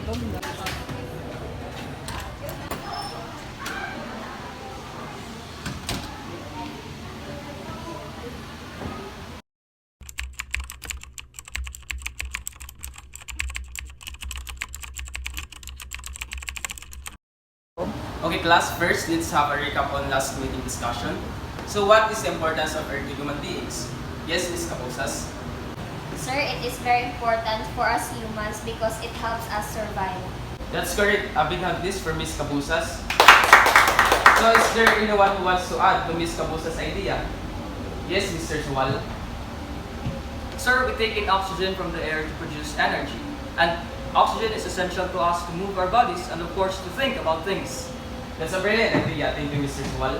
Okay class, first let's have a recap on last meeting discussion. So what is the importance of earthly human beings? Yes, Ms. Capusas. Sir, it is very important for us humans because it helps us survive. That's correct. A big hand this for Ms. Capusas. So is there anyone who wants to add to Ms. Capusas' idea? Yes, Mr. Suwal. Sir, we take in oxygen from the air to produce energy. And oxygen is essential to us to move our bodies and of course to think about things. That's a brilliant idea. Thank you, Mr. Suwal.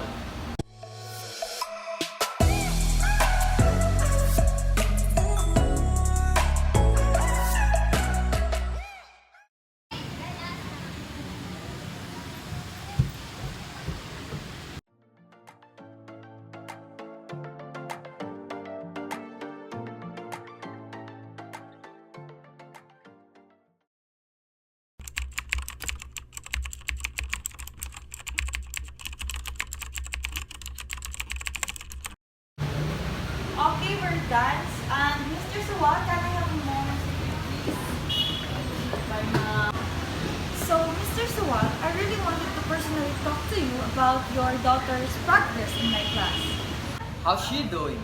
Okay, we're done. And Mr. Suwa, can I have a moment with you, please? Bye, ma'am. So, Mr. Suwa, I really wanted to personally talk to you about your daughter's progress in my class. How's she doing?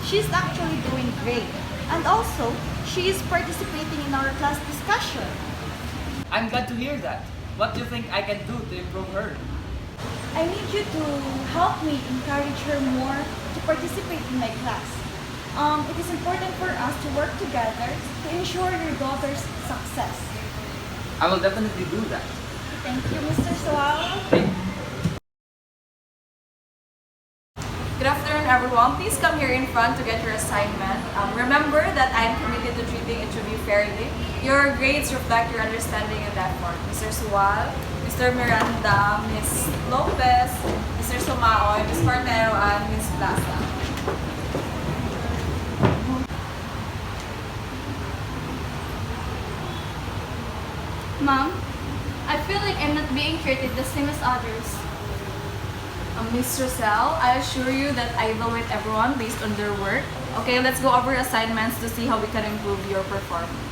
She's actually doing great. And also, she is participating in our class discussion. I'm glad to hear that. What do you think I can do to improve her? I need you to help me encourage her more to participate in my class. It is important for us to work together to ensure your daughter's success. I will definitely do that. Thank you, Mr. Suwal. Good afternoon, everyone. Please come here in front to get your assignment. Remember that I am committed to treating each of you fairly. Your grades reflect your understanding and effort. Mr. Suwal, Mr. Miranda, Ms. Lopez, Mr. Sumaoy, Ms. Cortero, and Ms. Plaza. Mom, I feel like I'm not being treated the same as others. Ms. Rosel, I assure you that I evaluate everyone based on their work. Okay, let's go over assignments to see how we can improve your performance.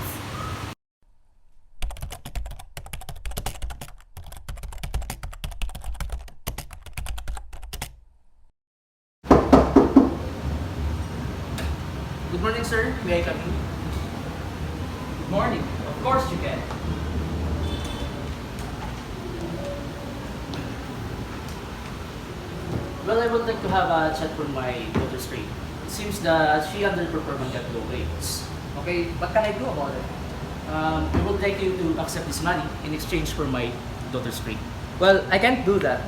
Good morning, sir. May I come in? Good morning. Of course you can. Well, I would like to have a chat for my daughter's grade. It seems that she underperformed and got low grades. Okay, what can I do about it? I would like you to accept this money in exchange for my daughter's grade. Well, I can't do that.